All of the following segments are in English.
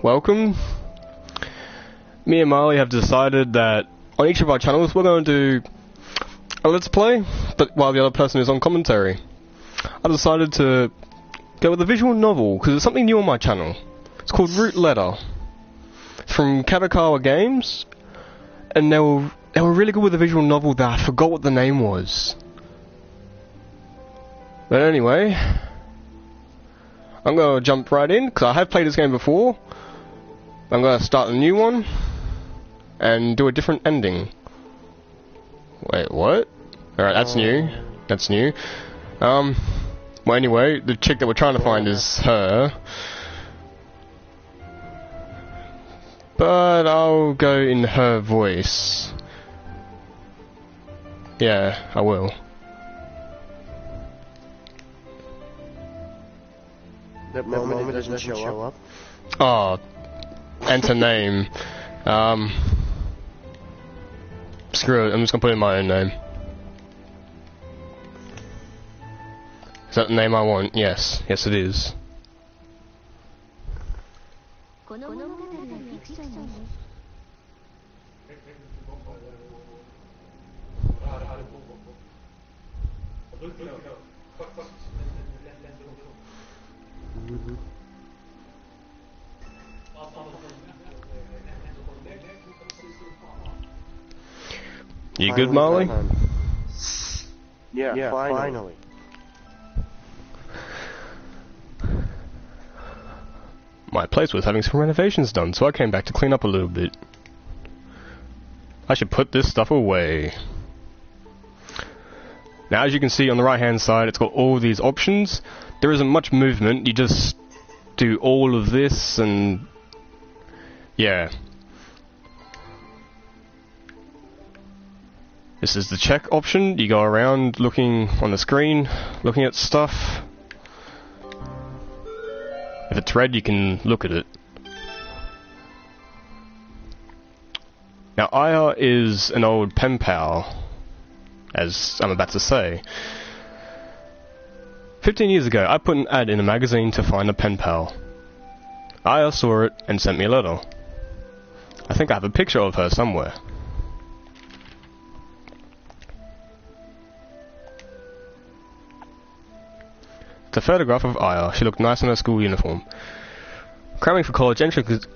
welcome. Me and Marley have decided that on each of our channels we're going to do a let's play, but while the other person is on commentary. I decided to go with a visual novel, because it's something new on my channel. It's called Root Letter. It's from Kadokawa Games, and they were really good with a visual novel that I forgot what the name was. But anyway, I'm going to jump right in, because I have played this game before. I'm going to start a new one, and do a different ending. Wait, what? Alright, that's new. That's new. Well anyway, the chick that we're trying to find is her. But I'll go in her voice. Yeah, I will. That moment it doesn't show up. Oh, enter name. Screw it, I'm just gonna put in my own name. Is that the name I want? Yes. Yes it is. You good, Marley? Yeah, finally. My place was having some renovations done, so I came back to clean up a little bit. I should put this stuff away. Now, as you can see on the right-hand side, it's got all these options. There isn't much movement, you just do all of this, and yeah. This is the check option. You go around looking on the screen, looking at stuff. If it's red, you can look at it. Now, Aya is an old pen pal, as I'm about to say. 15 years ago, I put an ad in a magazine to find a pen pal. Aya saw it and sent me a letter. I think I have a picture of her somewhere. It's a photograph of Aya. She looked nice in her school uniform. Cramming for college entrance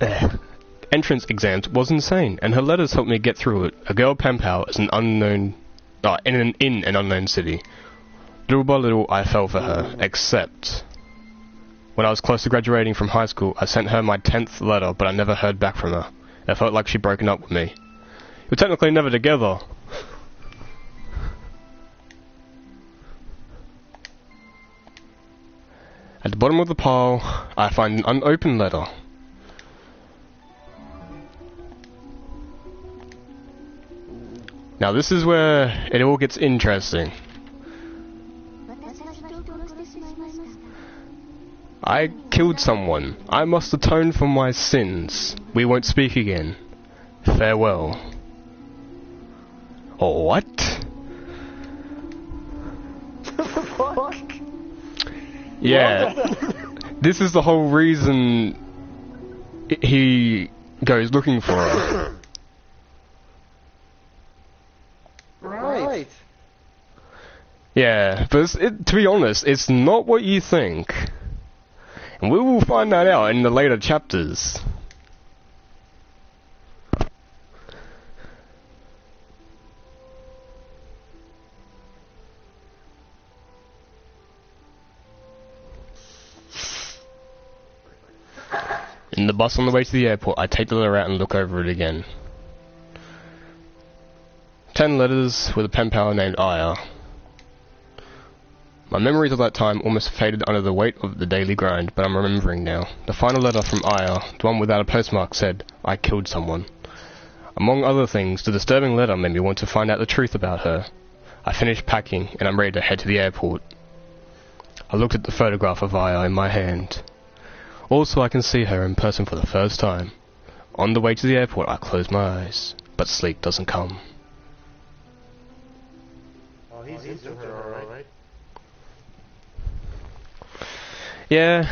exams was insane, and her letters helped me get through it. A girl pen pal is an unknown, in an unknown city. Little by little, I fell for her, except when I was close to graduating from high school, I sent her my 10th letter, but I never heard back from her. It felt like she'd broken up with me. We're technically never together. At the bottom of the pile, I find an unopened letter. Now this is where it all gets interesting. I killed someone. I must atone for my sins. We won't speak again. Farewell. Oh, what? Fuck. Yeah, this is the whole reason he goes looking for her. Right. Yeah, but to be honest, it's not what you think. And we will find that out in the later chapters. In the bus on the way to the airport, I take the letter out and look over it again. 10 letters with a pen pal named Aya. My memories of that time almost faded under the weight of the daily grind, but I'm remembering now. The final letter from Aya, the one without a postmark, said, I killed someone. Among other things, the disturbing letter made me want to find out the truth about her. I finished packing, and I'm ready to head to the airport. I looked at the photograph of Aya in my hand. Also, I can see her in person for the first time. On the way to the airport, I close my eyes, but sleep doesn't come. Oh, he's into her, alright. Yeah.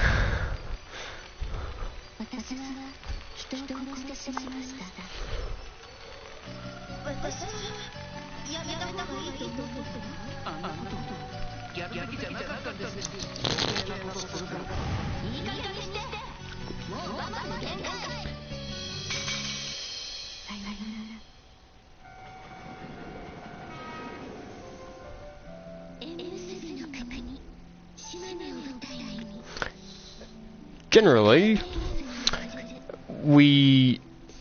Generally,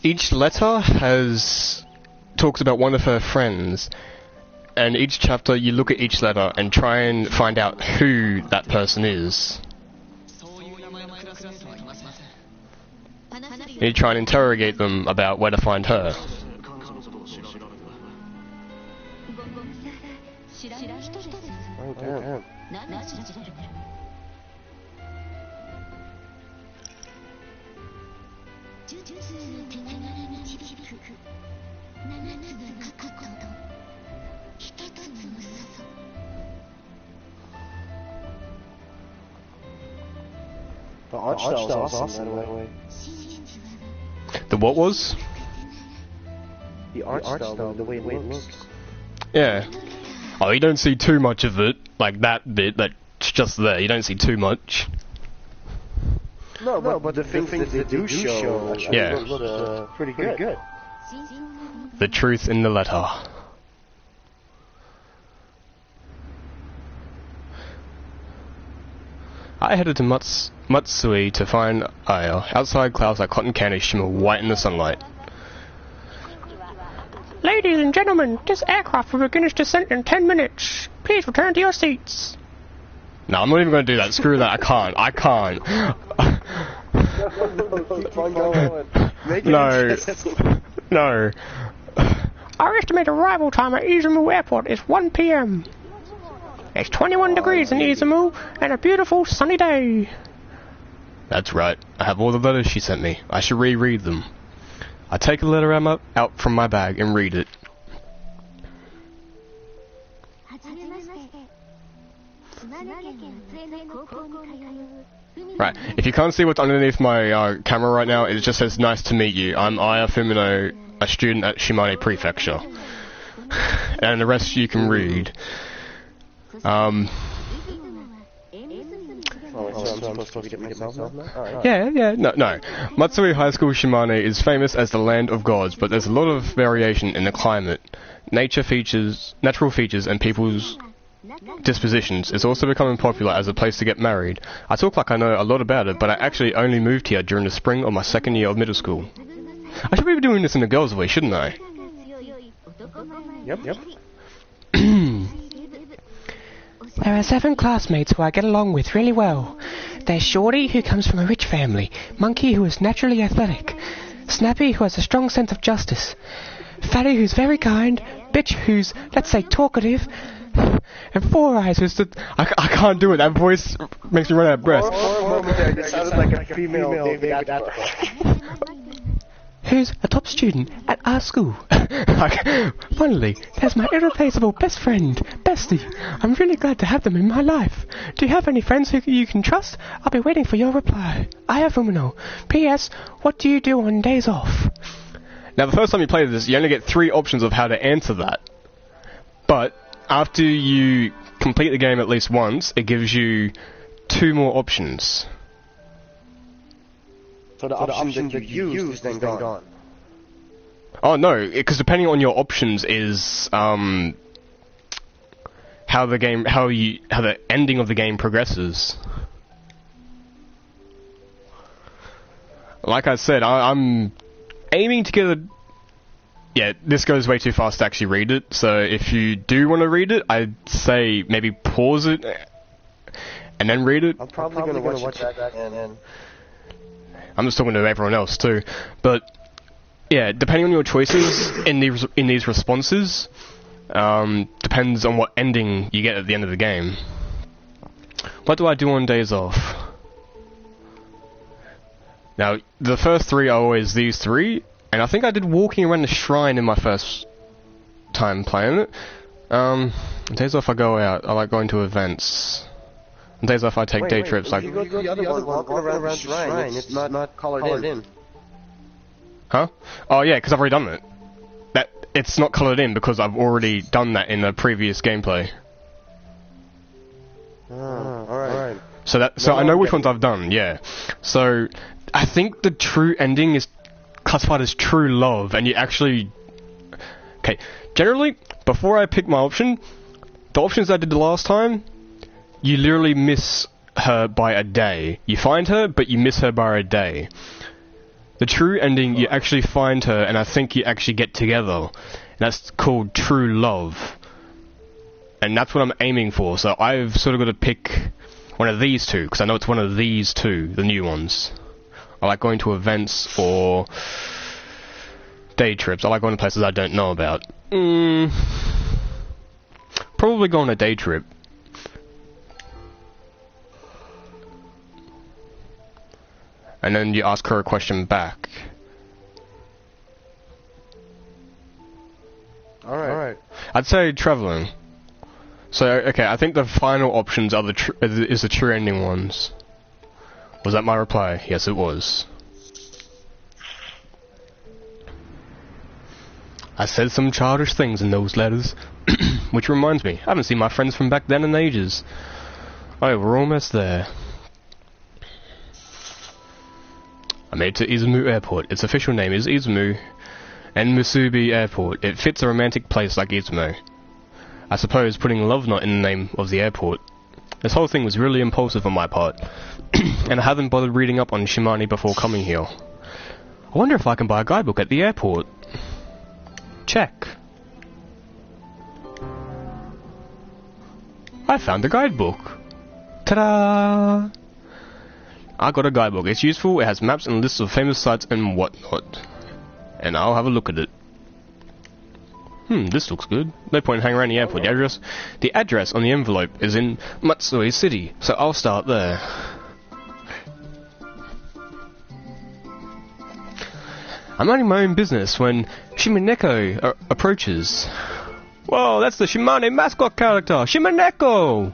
each letter talks about one of her friends, and each chapter you look at each letter and try and find out who that person is. You try and interrogate them about where to find her. Oh, damn. The art style is awesome, by the way. The what was? The art style, the way it looks. Yeah. Oh, you don't see too much of it, like that bit that's just there. You don't see too much. No, but the things that they do show actually Yeah. look pretty good. The truth in the letter. I headed to Matsui to find Aya. Outside, clouds like cotton candy shimmer white in the sunlight. Ladies and gentlemen, this aircraft will begin its descent in 10 minutes. Please return to your seats. No, I'm not even going to do that. Screw that. I can't. Keep on going. Make it No. interesting. No. Our estimated arrival time at Izumo Airport is 1 p.m. It's 21 degrees in Izumo and a beautiful sunny day. That's right. I have all the letters she sent me. I should reread them. I take a letter out from my bag and read it. Right, if you can't see what's underneath my camera right now, it just says, "Nice to meet you. I'm Aya Fumino, a student at Shimane Prefecture." And the rest you can read. So I'm supposed to read it myself now? Yeah, no. Matsui High School Shimane is famous as the land of gods, but there's a lot of variation in the climate. Natural features, and people's dispositions is also becoming popular as a place to get married. I talk like I know a lot about it, but I actually only moved here during the spring of my second year of middle school. I should be doing this in a girl's way, shouldn't I? Yep. There are 7 classmates who I get along with really well. There's Shorty, who comes from a rich family, Monkey, who is naturally athletic, Snappy, who has a strong sense of justice, Fatty, who's very kind, Bitch, who's, let's say, talkative, and Four Eyes, who's the... I can't do it, that voice makes me run out of breath. For a moment there, it sounded like a female David Attenborough. Who's a top student at our school. Finally, There's my irreplaceable best friend, Bestie. I'm really glad to have them in my life. Do you have any friends who you can trust? I'll be waiting for your reply. I have Fumino. P.S. What do you do on days off? now the first time you play this, you only get 3 options of how to answer that. But after you complete the game at least once, it gives you 2 more options. So the option that you used is then gone. Oh no, because depending on your options is how the ending of the game progresses. Like I said, I'm aiming to get a... Yeah, this goes way too fast to actually read it, so if you do want to read it, I'd say maybe pause it and then read it. I'm probably going to watch that and I'm just talking to everyone else too, but yeah, depending on your choices in these responses, depends on what ending you get at the end of the game. What do I do on days off? Now, the first 3 are always these 3, and I think I did walking around the shrine in my first time playing it. Days off I go out, I like going to events. On days off I take day trips like... If you go to the other one, walking around the shrine, it's not colored in. Huh? Oh yeah, because I've already done it. It's not coloured in because I've already done that in the previous gameplay. Alright. So I know which ones I've done, yeah. So, I think the true ending is classified as true love, and you actually... Okay, generally, before I pick my option, the options I did the last time, you literally miss her by a day. You find her, but you miss her by a day. The true ending, you actually find her, and I think you actually get together. And that's called true love. And that's what I'm aiming for, so I've sort of got to pick one of these two, because I know it's one of these two, the new ones. I like going to events or day trips. I like going to places I don't know about. Probably go on a day trip. And then you ask her a question back. Alright. I'd say traveling. So, okay, I think the final options are the true ending ones. Was that my reply? Yes, it was. I said some childish things in those letters. Which reminds me, I haven't seen my friends from back then in ages. Oh, we're almost there. I made it to Izumo Airport. Its official name is Izumo and Musubi Airport. It fits a romantic place like Izumo. I suppose putting Love Knot in the name of the airport. This whole thing was really impulsive on my part, and I haven't bothered reading up on Shimane before coming here. I wonder if I can buy a guidebook at the airport. Check. I found a guidebook. Ta-da! I got a guidebook. It's useful, it has maps and lists of famous sites and whatnot. And I'll have a look at it. This looks good. No point in hanging around the airport. The address on the envelope is in Matsue City, so I'll start there. I'm minding my own business when Shimaneko approaches. Whoa, that's the Shimane mascot character, Shimaneko!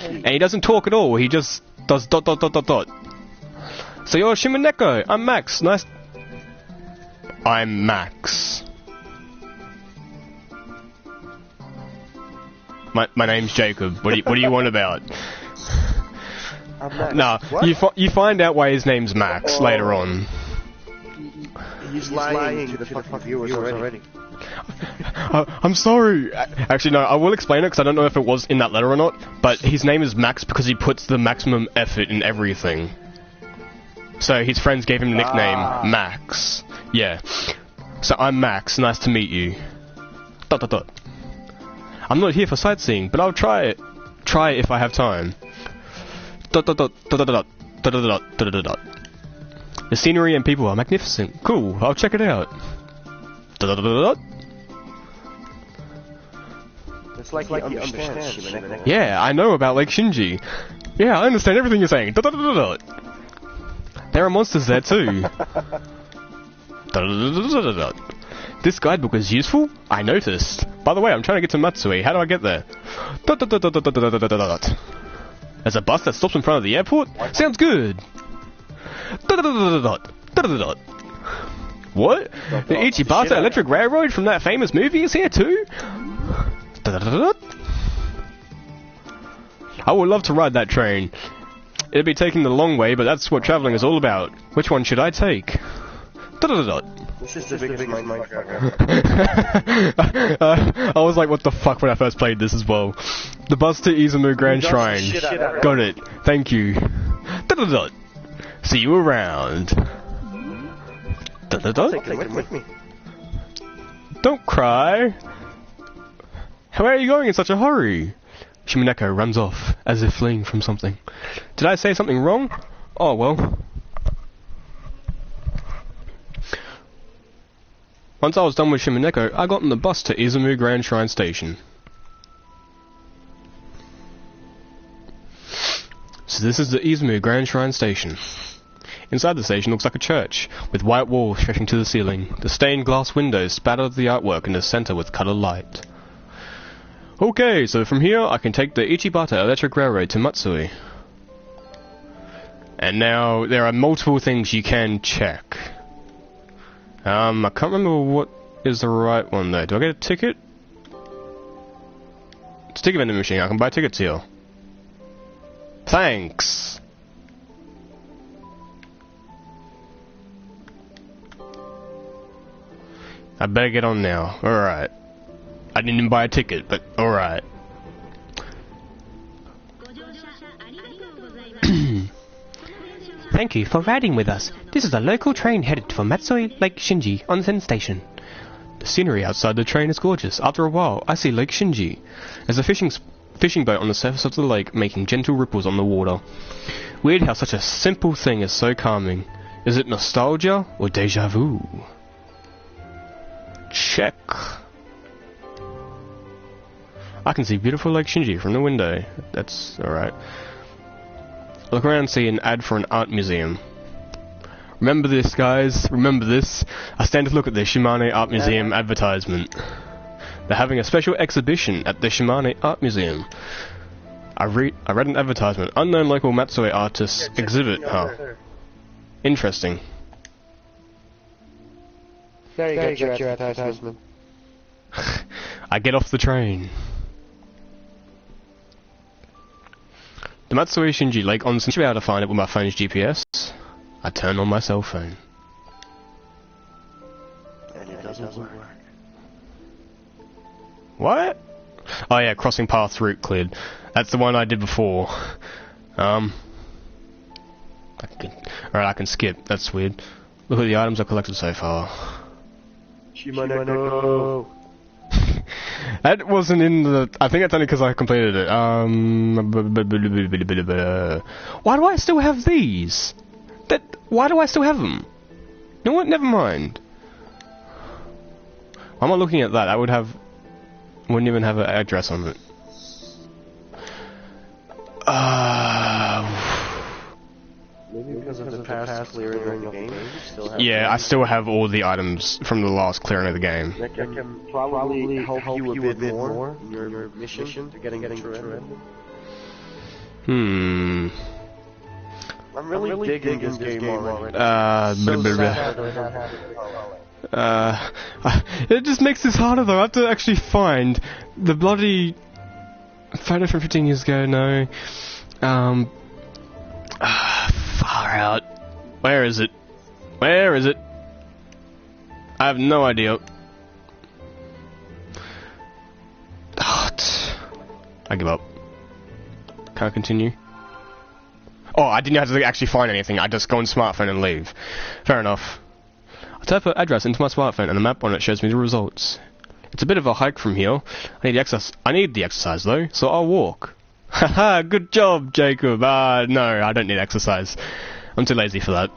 And he doesn't talk at all, he just does ... So you're Shimaneko, I'm Max, nice... I'm Max. My name's Jacob, what do you want about? Nah, you find out why his name's Max later on. He's lying to the fucking viewers already. I'm sorry. Actually, no, I will explain it because I don't know if it was in that letter or not, but his name is Max because he puts the maximum effort in everything. So his friends gave him the nickname Max. Yeah. So I'm Max, nice to meet you. ... I'm not here for sightseeing, but I'll try it. Try it if I have time. ... The scenery and people are magnificent. Cool, I'll check it out. ... It's like he understands Shimaneko. Yeah, I know about Lake Shinji. Yeah, I understand everything you're saying. There are monsters there too. This guidebook is useful? I noticed. By the way, I'm trying to get to Matsue. How do I get there? There's a bus that stops in front of the airport? Sounds good. What? The Ichibata Electric Railroad from that famous movie is here too? I would love to ride that train. It'd be taking the long way, but that's what travelling is all about. Which one should I take? This is the biggest mindfuck I was like, what the fuck when I first played this as well. The bus to Izumo Grand Shrine. Got it. Thank you. See you around. Take him with me. Don't cry. Where are you going in such a hurry? Shimaneko runs off, as if fleeing from something. Did I say something wrong? Oh well. Once I was done with Shimaneko, I got on the bus to Izumo Grand Shrine Station. So this is the Izumo Grand Shrine Station. Inside the station looks like a church, with white walls stretching to the ceiling. The stained glass windows spatter the artwork in the centre with coloured light. Okay, so from here I can take the Ichibata Electric Railroad to Matsui. And now there are multiple things you can check. I can't remember what is the right one though. Do I get a ticket? It's a ticket vending machine. I can buy tickets here. Thanks. I better get on now. Alright. I didn't even buy a ticket, but alright. Thank you for riding with us. This is a local train headed for Matsui Lake Shinji Onsen Station. The scenery outside the train is gorgeous. After a while, I see Lake Shinji. There's a fishing boat on the surface of the lake making gentle ripples on the water. Weird how such a simple thing is so calming. Is it nostalgia or deja vu? Check. I can see beautiful Lake Shinji from the window. That's alright. Look around and see an ad for an art museum. Remember this, guys. Remember this. I stand to look at the Shimane Art Museum advertisement. They're having a special exhibition at the Shimane Art Museum. I read an advertisement. Unknown local Matsui artists exhibit. Huh. Interesting. There you go, your advertisement. I get off the train. The Matsui Shinji Lake Onsen. I should be able to find it with my phone's GPS. I turn on my cell phone. And it doesn't work. What? Oh yeah, crossing paths route cleared. That's the one I did before. Alright, I can skip. That's weird. Look at the items I've collected so far. Shimaneko. That wasn't in the... I think that's only because I completed it. Why do I still have these? Why do I still have them? You know what? Never mind. Why am I looking at that? I wouldn't even have an address on it. Maybe because of the past clearing of the game. Yeah, I still have all the items from the last clearing of the game. That can probably help you a bit more in your mission to getting through it. I'm really digging this game already. It just makes this harder though. I have to actually find the bloody photo from 15 years ago. No. Far out. Where is it? Where is it? I have no idea. I give up. Can't continue. Oh, I didn't have to actually find anything. I just go on smartphone and leave. Fair enough. I type an address into my smartphone and the map on it shows me the results. It's a bit of a hike from here. I need the exercise though, so I'll walk. Haha, good job, Jacob. No, I don't need exercise. I'm too lazy for that.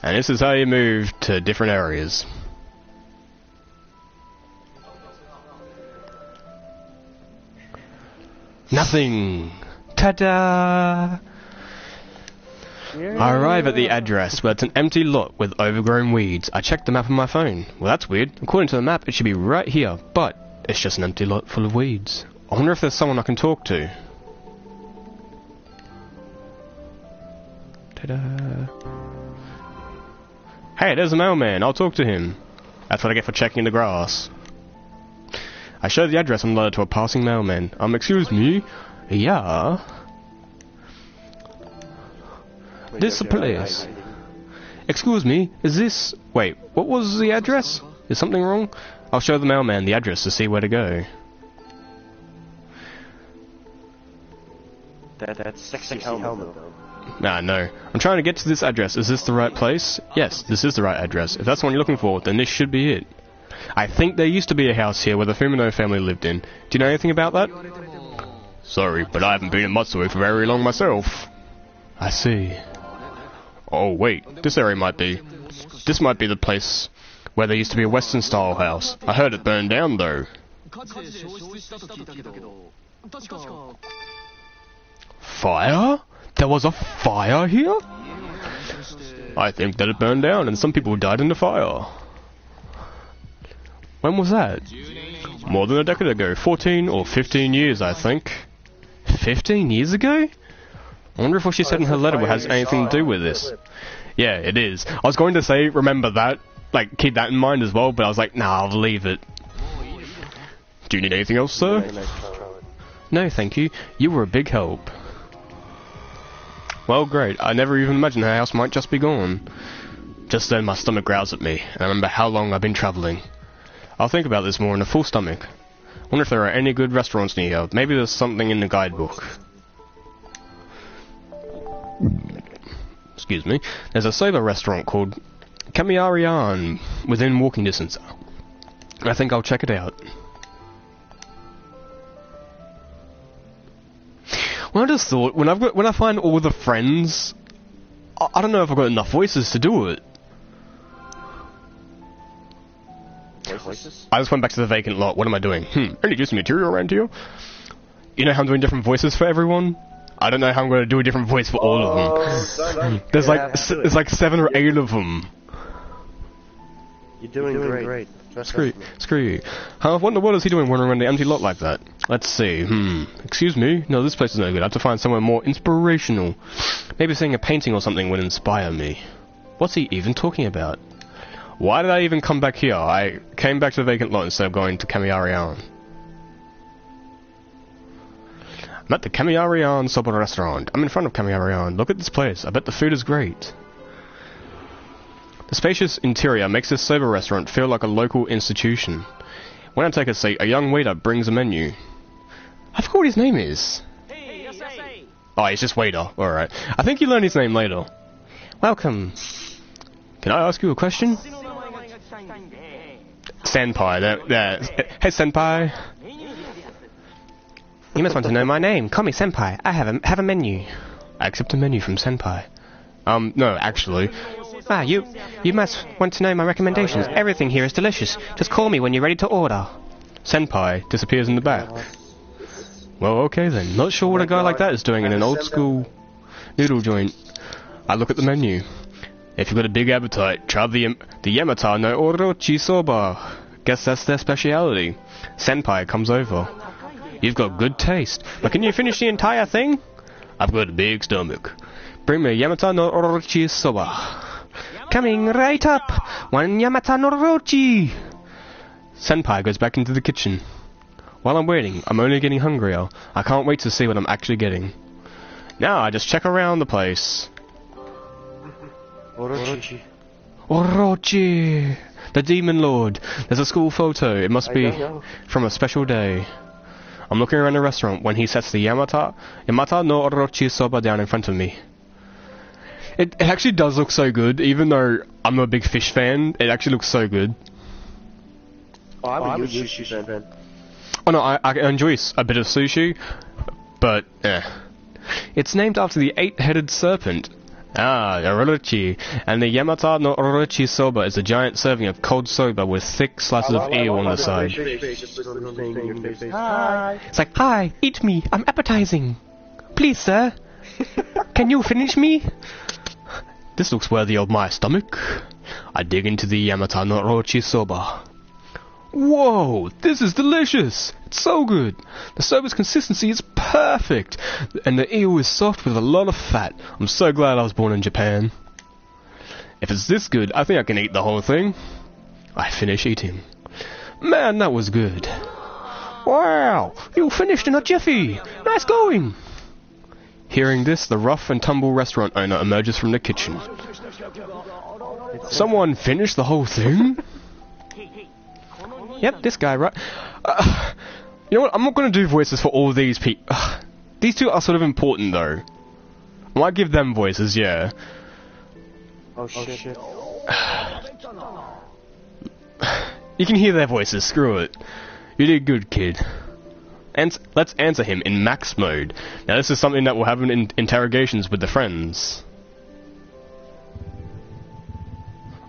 And this is how you move to different areas. Nothing. Ta-da! I arrive at the address, where it's an empty lot with overgrown weeds. I check the map on my phone. Well, that's weird. According to the map, it should be right here, but it's just an empty lot full of weeds. I wonder if there's someone I can talk to. Ta-da! Hey, there's a mailman. I'll talk to him. That's what I get for checking the grass. I show the address on the letter to a passing mailman. Excuse me? Yeah? This a place. Excuse me, is this... Wait, what was the address? Is something wrong? I'll show the mailman the address to see where to go. That's sexy helmet though. Nah, no. I'm trying to get to this address. Is this the right place? Yes, this is the right address. If that's the one you're looking for, then this should be it. I think there used to be a house here where the Fumino family lived in. Do you know anything about that? Sorry, but I haven't been in Matsui for very long myself. I see. Oh wait, this area might be... This might be the place where there used to be a Western-style house. I heard it burned down though. Fire? There was a fire here? I think that it burned down and some people died in the fire. When was that? More than a decade ago. 14 or 15 years, I think. 15 years ago? I wonder if what she said in her letter has anything to do with this. Yeah, it is. I was going to say, remember that, like, keep that in mind as well, but I was like, nah, I'll leave it. Do you need anything else, sir? No, thank you. You were a big help. Well, great. I never even imagined her house might just be gone. Just then my stomach growls at me, and I remember how long I've been travelling. I'll think about this more in a full stomach. Wonder if there are any good restaurants near here. Maybe there's something in the guidebook. Excuse me. There's a soba restaurant called Kamiyarian within walking distance. I think I'll check it out. Well, I just thought when I find all the friends, I don't know if I've got enough voices to do it. Voices? I just went back to the vacant lot. What am I doing? Only do some material around here. You know how I'm doing different voices for everyone? I don't know how I'm going to do a different voice for all of them. There's like 7 or 8 of them. You're doing great. Screw you. I wonder what is he doing wandering around the empty lot like that? Let's see. Excuse me? No, this place is no good. I have to find somewhere more inspirational. Maybe seeing a painting or something would inspire me. What's he even talking about? Why did I even come back here? I came back to the vacant lot instead of going to Kamiyarian. I'm at the Kamiyarian Soba restaurant. I'm in front of Kamiyarian. Look at this place. I bet the food is great. The spacious interior makes this soba restaurant feel like a local institution. When I take a seat, a young waiter brings a menu. I forgot what his name is. Oh, he's just waiter. Alright. I think you learn his name later. Welcome. Can I ask you a question? Senpai. There. Hey, Senpai. You must want to know my name. Call me Senpai. I have a menu. I accept a menu from Senpai. No, actually. You must want to know my recommendations. Everything here is delicious. Just call me when you're ready to order. Senpai disappears in the back. Well, okay then. Not sure what a guy like that is doing in an old school noodle joint. I look at the menu. If you've got a big appetite, try the Yamata no Orochi Soba. Guess that's their speciality. Senpai comes over. You've got good taste, but can you finish the entire thing? I've got a big stomach. Bring me Yamata no Orochi Soba. Coming right up! One Yamata no Orochi! Senpai goes back into the kitchen. While I'm waiting, I'm only getting hungrier. I can't wait to see what I'm actually getting. Now I just check around the place. Orochi. Orochi! The Demon Lord. There's a school photo. It must be from a special day. I'm looking around the restaurant when he sets the Yamata no Orochi Soba down in front of me. It actually does look so good, even though I'm not a big fish fan. It actually looks so good. Oh, I'm a huge sushi fan. Oh no, I enjoy a bit of sushi, but it's named after the 8-headed serpent. Orochi. And the Yamata no Orochi Soba is a giant serving of cold soba with thick slices of eel on the side. It's like, hi, eat me, I'm appetizing. Please, sir. Can you finish me? This looks worthy of my stomach. I dig into the Yamata no Orochi Soba. Whoa, this is delicious! It's so good! The soba's consistency is perfect! And the eel is soft with a lot of fat. I'm so glad I was born in Japan. If it's this good, I think I can eat the whole thing. I finish eating. Man, that was good. Wow! You finished in a jiffy! Nice going! Hearing this, the rough and tumble restaurant owner emerges from the kitchen. Someone finished the whole thing? Yep, this guy, right? You know what, I'm not going to do voices for all these people. These two are sort of important, though. I might give them voices, yeah. Oh shit. You can hear their voices, screw it. You did good, kid. And let's answer him in max mode. Now this is something that will happen in interrogations with the friends.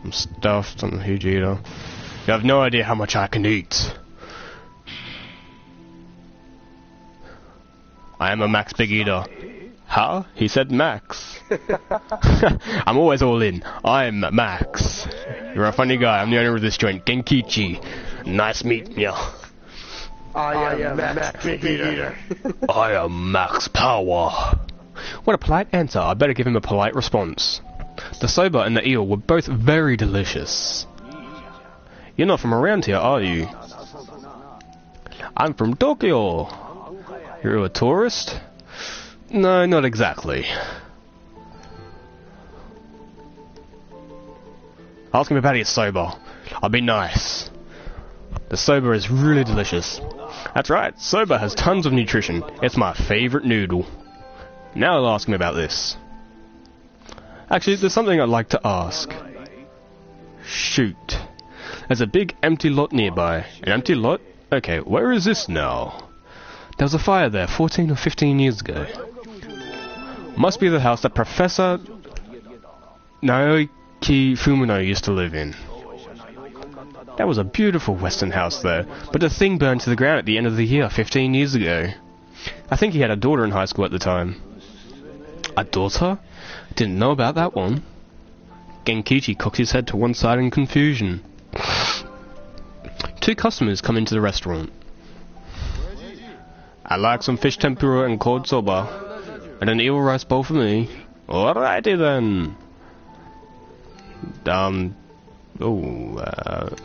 I'm stuffed, I'm a huge eater. You have no idea how much I can eat. I am a max big eater. Huh? He said max. I'm always all in. I'm Max. You're a funny guy. I'm the owner of this joint, Genkichi. Nice meeting ya. I am Max Big Eater. I am Max Power. What a polite answer. I better give him a polite response. The soba and the eel were both very delicious. You're not from around here, are you? I'm from Tokyo. You're a tourist? No, not exactly. Ask him about his soba. I'll be nice. The soba is really delicious. That's right, soba has tons of nutrition. It's my favourite noodle. Now I'll ask him about this. Actually, there's something I'd like to ask. Shoot. There's a big empty lot nearby. An empty lot? Okay, where is this now? There was a fire there 14 or 15 years ago. Must be the house that Professor Naoki Fumino used to live in. That was a beautiful western house there, but the thing burned to the ground at the end of the year 15 years ago. I think he had a daughter in high school at the time. A daughter? Didn't know about that one. Genkichi cocked his head to one side in confusion. Two customers come into the restaurant. I'd like some fish tempura and cold soba, and an eel rice bowl for me. Alrighty then.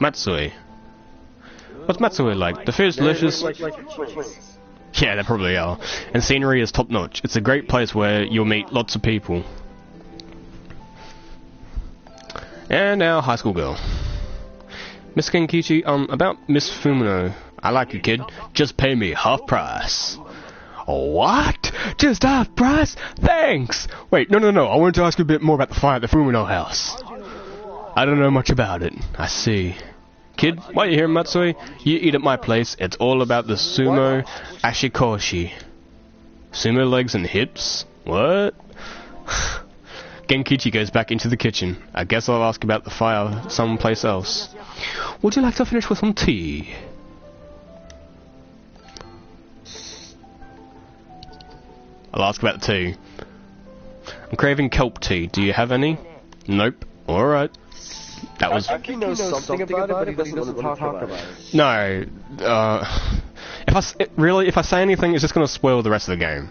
Matsui. What's Matsui like? The food's delicious. Yeah, they probably are. And scenery is top notch. It's a great place where you'll meet lots of people. And our high school girl. Miss Genkichi, about Miss Fumino. I like you, kid. Just pay me half price. What? Just half price? Thanks! Wait, no. I wanted to ask you a bit more about the fire at the Fumino house. I don't know much about it. I see. Kid, while you're here, Matsui, you eat at my place. It's all about the sumo ashikoshi. Sumo legs and hips? What? Genkichi goes back into the kitchen. I guess I'll ask about the fire someplace else. Would you like to finish with some tea? I'll ask about the tea. I'm craving kelp tea. Do you have any? Nope. Alright. That was... I think he knows something about it, but he doesn't want to talk about it. No. If I say anything, it's just going to spoil the rest of the game.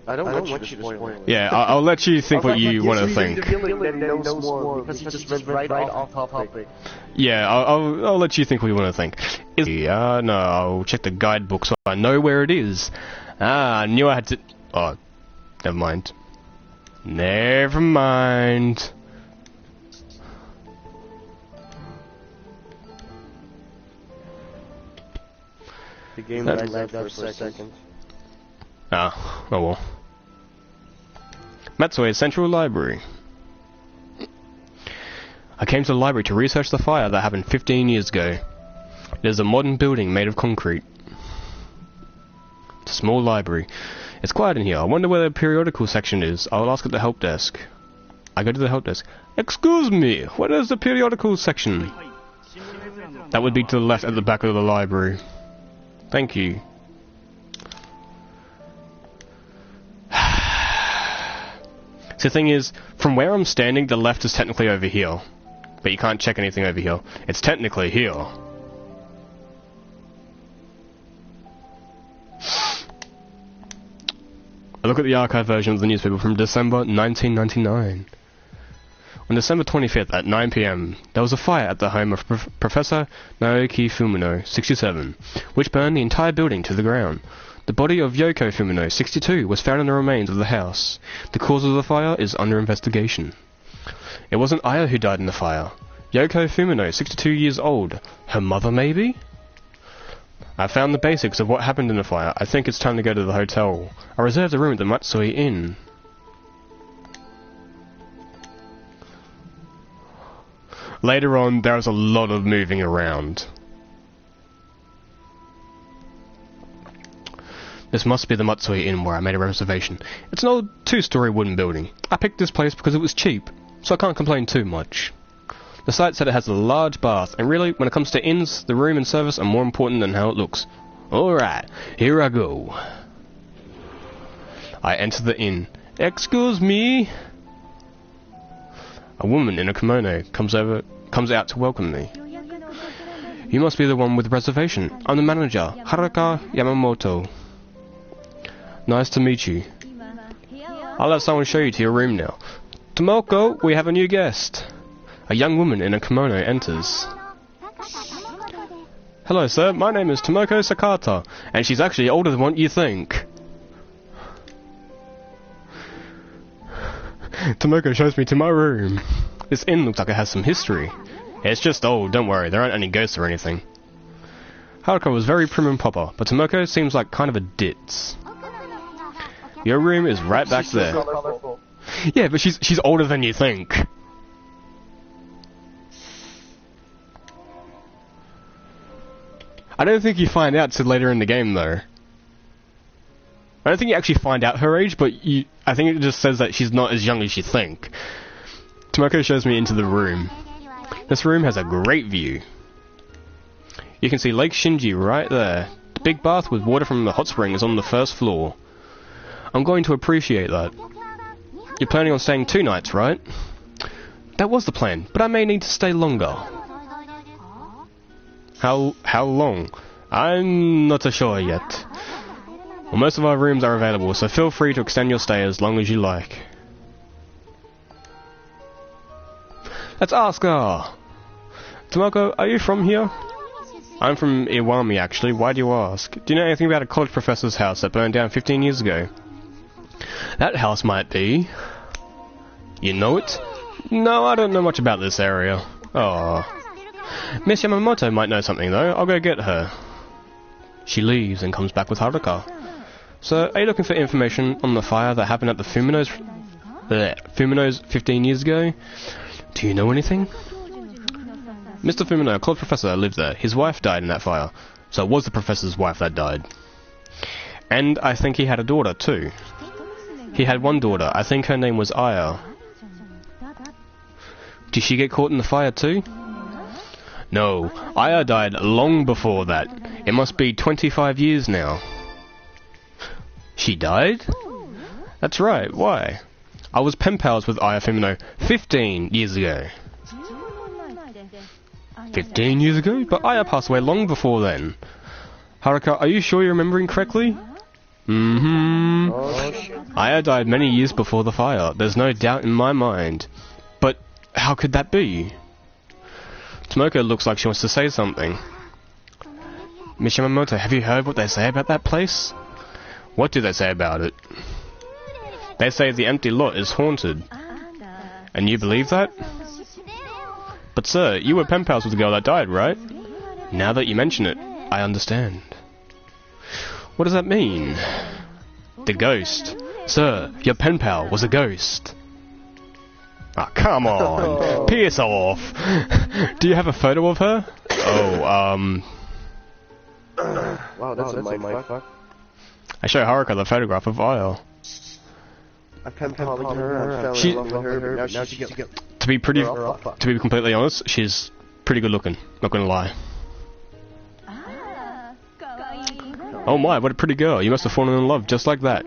I don't want you to spoil it. Yeah, I'll let you think what you want to think. Because he just went right off topic. Yeah, I'll let you think what you want to think. No, I'll check the guidebook so I know where it is. I knew I had to... Oh, never mind. Never mind. The game lagged out for a second. Oh well. Matsue's Central Library. I came to the library to research the fire that happened 15 years ago. It is a modern building made of concrete. It's a small library. It's quiet in here. I wonder where the periodical section is. I'll ask at the help desk. I go to the help desk. Excuse me, what is the periodical section? That would be to the left at the back of the library. Thank you. So the thing is, from where I'm standing, the left is technically over here. But you can't check anything over here. It's technically here. I look at the archive version of the newspaper from December 1999. On December 25th at 9 PM, there was a fire at the home of Professor Naoki Fumino, 67, which burned the entire building to the ground. The body of Yoko Fumino, 62, was found in the remains of the house. The cause of the fire is under investigation. It wasn't Aya who died in the fire. Yoko Fumino, 62 years old. Her mother, maybe? I found the basics of what happened in the fire. I think it's time to go to the hotel. I reserved a room at the Matsui Inn. Later on, there was a lot of moving around. This must be the Matsui Inn where I made a reservation. It's an old two-story wooden building. I picked this place because it was cheap, so I can't complain too much. The site said it has a large bath, and really, when it comes to inns, the room and service are more important than how it looks. Alright, here I go. I enter the inn. Excuse me? A woman in a kimono comes out to welcome me. You must be the one with the reservation. I'm the manager, Haruka Yamamoto. Nice to meet you. I'll let someone show you to your room now. Tomoko, we have a new guest. A young woman in a kimono enters. Hello, sir. My name is Tomoko Sakata, and she's actually older than what you think. Tomoko shows me to my room. This inn looks like it has some history. It's just old, don't worry, there aren't any ghosts or anything. Haruka was very prim and proper, but Tomoko seems like kind of a ditz. Your room is right back there. Yeah, but she's older than you think. I don't think you find out till later in the game, though. I don't think you actually find out her age, but I think it just says that she's not as young as you think. Tomoko shows me into the room. This room has a great view. You can see Lake Shinji right there. The big bath with water from the hot spring is on the first floor. I'm going to appreciate that. You're planning on staying 2 nights, right? That was the plan, but I may need to stay longer. How long? I'm not so sure yet. Well, most of our rooms are available, so feel free to extend your stay as long as you like. Let's ask her. Tomoko, are you from here? I'm from Iwami, actually. Why do you ask? Do you know anything about a college professor's house that burned down 15 years ago? That house might be. You know it? No, I don't know much about this area. Oh. Miss Yamamoto might know something, though. I'll go get her. She leaves and comes back with Haruka. So, are you looking for information on the fire that happened at the Fumino's 15 years ago? Do you know anything? Mr. Fumino, a college professor, lived there. His wife died in that fire. So it was the professor's wife that died. And I think he had a daughter, too. He had one daughter. I think her name was Aya. Did she get caught in the fire, too? No, Aya died long before that. It must be 25 years now. She died? That's right, why? I was pen pals with Aya Fumino 15 years ago. 15 years ago? But Aya passed away long before then. Haruka, are you sure you're remembering correctly? Mm-hmm. Aya died many years before the fire. There's no doubt in my mind. But how could that be? Tomoko looks like she wants to say something. Miss Yamamoto, have you heard what they say about that place? What do they say about it? They say the empty lot is haunted. And you believe that? But sir, you were pen pals with the girl that died, right? Now that you mention it, I understand. What does that mean? The ghost. Sir, your pen pal was a ghost. Ah, come on! Piss off! Do you have a photo of her? Oh, Wow, that's a mindfuck. I show Haruka the photograph of Aya. I pen palling her, I fell in love with her, now she's To be completely honest, she's pretty good looking, not gonna lie. Oh my, what a pretty girl, you must have fallen in love just like that.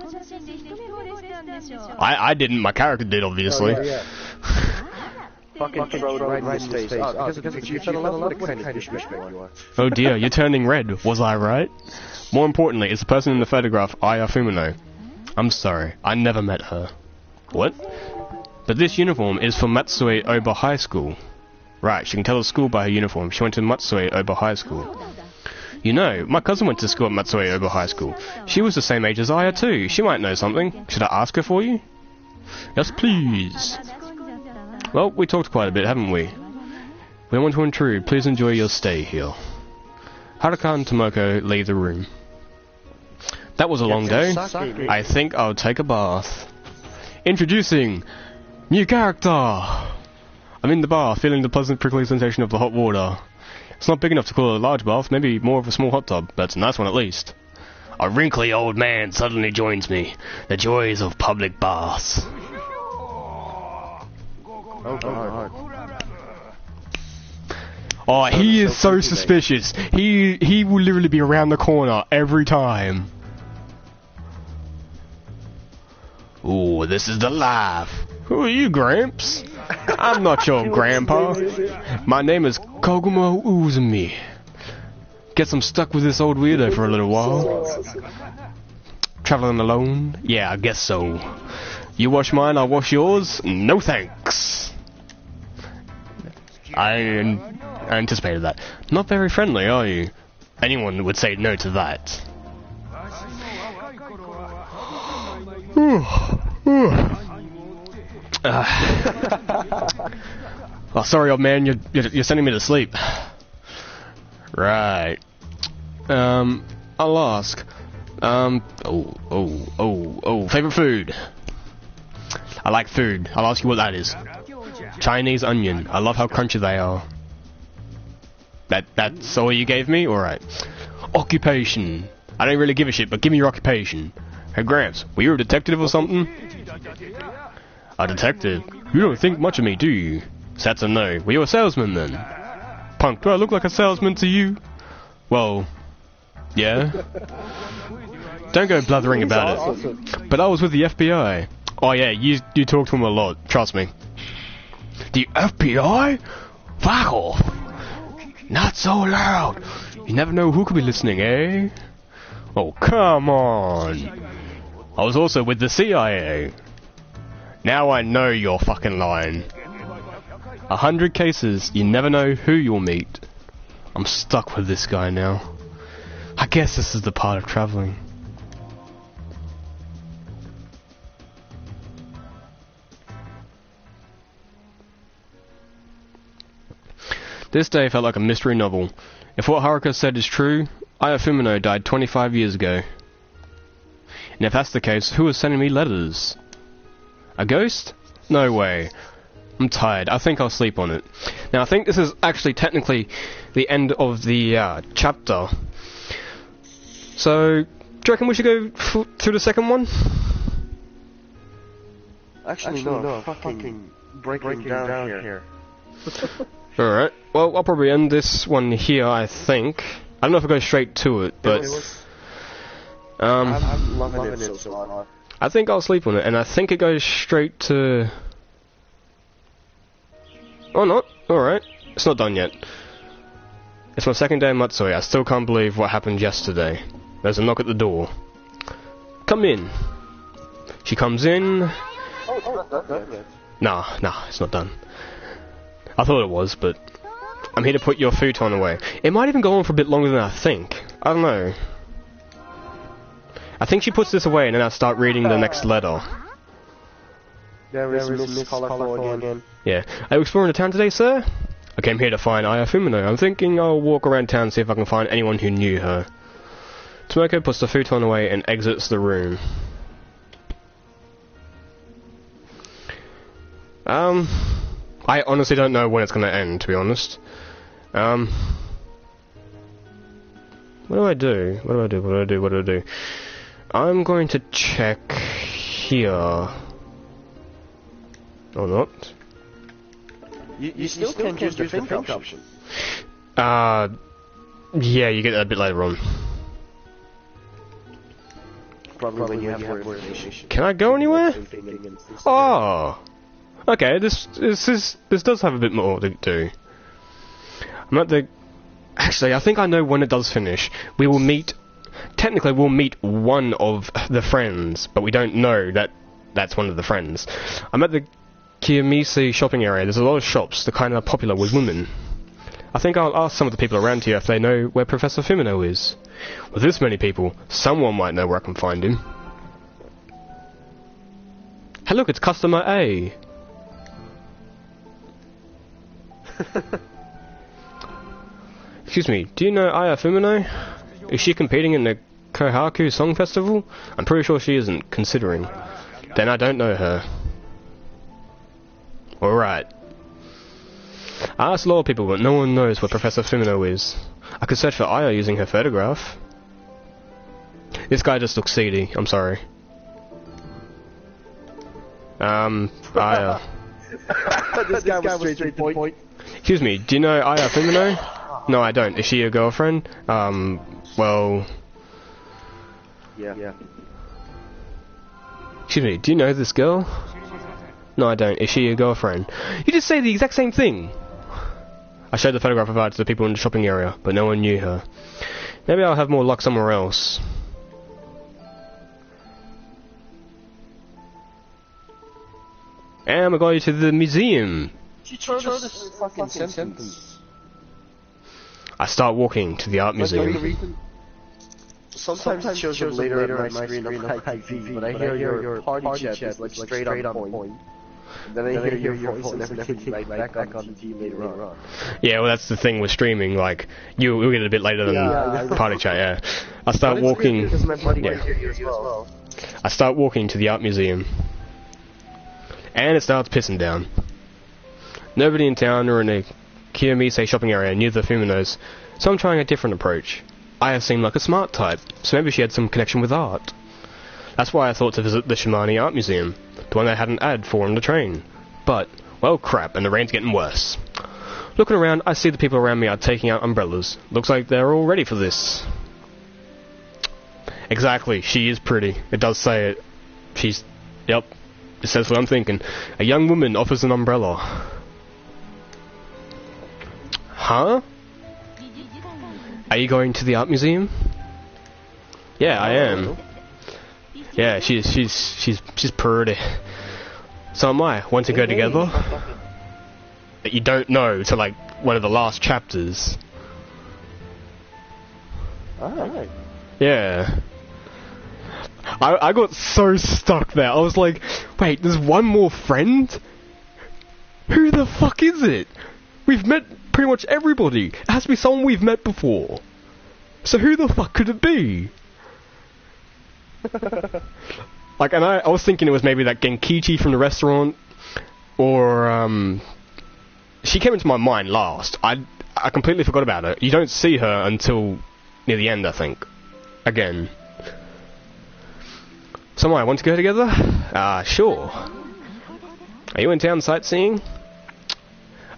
I didn't, my character did, obviously. Fucking throw it right in his face. Because you fell in love with, what kind of douchebag you are. Oh dear, you're turning red, was I right? More importantly, it's the person in the photograph, Aya Fumino. I'm sorry, I never met her. What? But this uniform is for Matsue Oba High School. Right, she can tell the school by her uniform. She went to Matsue Oba High School. You know, my cousin went to school at Matsue Oba High School. She was the same age as Aya too. She might know something. Should I ask her for you? Yes, please. Well, we talked quite a bit, haven't we? We don't want to intrude. Please enjoy your stay here. Haruka and Tomoko leave the room. That was a long day. I think I'll take a bath. Introducing new character! I'm in the bath, feeling the pleasant prickly sensation of the hot water. It's not big enough to call it a large bath, maybe more of a small hot tub, but it's a nice one at least. A wrinkly old man suddenly joins me. The joys of public baths. Oh god. Oh, he is so suspicious. He will literally be around the corner every time. Ooh, this is the life. Who are you, Gramps? I'm not your grandpa. My name is Koguma Uzumi. Guess I'm stuck with this old weirdo for a little while. Traveling alone? Yeah, I guess so. You wash mine, I'll wash yours? No thanks. I anticipated that. Not very friendly, are you? Anyone would say no to that. Oh, sorry, old man. You're sending me to sleep. Right. I'll ask. Favorite food. I like food. I'll ask you what that is. Chinese onion. I love how crunchy they are. That's all you gave me? Alright. Occupation. I don't really give a shit, but give me your occupation. Hey Gramps, were you a detective or something? A detective? You don't think much of me, do you? That's a no. Were you a salesman then? Punk, do I look like a salesman to you? Well, yeah. Don't go blathering about it. But I was with the FBI. Oh yeah, you talk to him a lot, trust me. The FBI? Fuck off! Not so loud! You never know who could be listening, eh? Oh, come on! I was also with the CIA. Now I know you're fucking lying. 100 cases, you never know who you'll meet. I'm stuck with this guy now. I guess this is the part of traveling. This day felt like a mystery novel. If what Haruka said is true, Aya Fumino died 25 years ago. And if that's the case, who is sending me letters? A ghost? No way. I'm tired. I think I'll sleep on it. Now, I think this is actually technically the end of the chapter. So, do you reckon we should go through the second one? Actually, no. Fucking breaking down here. Alright. Well, I'll probably end this one here, I think. I don't know if I'll go straight to it, but... I'm loving it so far. I think I'll sleep on it, and I think it goes straight to... Oh, not. Alright. It's not done yet. It's my second day in Matsui. I still can't believe what happened yesterday. There's a knock at the door. Come in. She comes in... Oh, that's good. Nah, it's not done. I thought it was, but... I'm here to put your futon away. It might even go on for a bit longer than I think. I don't know. I think she puts this away and then I'll start reading the next letter. There is Miss Colorful again. Yeah. Are you exploring the town today, sir? I came here to find Aya Fumino. I'm thinking I'll walk around town and see if I can find anyone who knew her. Tomoko puts the futon away and exits the room. I honestly don't know when it's going to end, to be honest. What do I do? I'm going to check here. Or not. You still can't use the think option. Yeah, you get that a bit later on. Probably when you have more information. Can I go anywhere? Oh! Okay, this does have a bit more to do. I'm at the... Actually, I think I know when it does finish. We will meet... Technically, we'll meet one of the friends, but we don't know that that's one of the friends. I'm at the Kiyomizu shopping area. There's a lot of shops that kind of are popular with women. I think I'll ask some of the people around here if they know where Professor Fumino is. With this many people, someone might know where I can find him. Hey look, it's customer A. Excuse me, do you know Aya Fumino? Is she competing in the Kohaku Song Festival? I'm pretty sure she isn't, considering. Then I don't know her. Alright. I asked a lot of people, but no one knows where Professor Fumino is. I could search for Aya using her photograph. This guy just looks seedy, I'm sorry. Aya. This guy was straight to the point. Excuse me, do you know Aya Fumino? No, I don't. Is she your girlfriend? Well... Yeah. Excuse me, do you know this girl? No, I don't. Is she your girlfriend? You just say the exact same thing! I showed the photograph of her to the people in the shopping area, but no one knew her. Maybe I'll have more luck somewhere else. And we're going to the museum. Fucking sentence. I start walking to the art museum. Sometimes it shows up later on my screen on my TV, but I hear your party chat is like straight on point. And then I hear your voice and everything like back on the TV later on. Yeah, well that's the thing with streaming, like, you'll get it a bit later than party chat, yeah. I start walking... Yeah. I start walking to the art museum. And it starts pissing down. Nobody in town or in the Kiyomise shopping area knew the Fuminos, so I'm trying a different approach. Aya seemed like a smart type, so maybe she had some connection with art. That's why I thought to visit the Shimane Art Museum, the one they had an ad for on the train. But, well crap, and the rain's getting worse. Looking around, I see the people around me are taking out umbrellas. Looks like they're all ready for this. Exactly, she is pretty. It does say it. She's... Yep. It says what I'm thinking. A young woman offers an umbrella. Huh? Are you going to the art museum? Yeah, I am. Yeah, she's pretty. So am I. Want to go together? You don't know till like one of the last chapters. Alright. Yeah. I got so stuck there. I was like, wait, there's one more friend? Who the fuck is it? We've met pretty much everybody. It has to be someone we've met before. So who the fuck could it be? Like, and I was thinking it was maybe that Genkichi from the restaurant, or she came into my mind last. I completely forgot about her. You don't see her until near the end, I think. Again. So I want to go together? Sure. Are you in town sightseeing?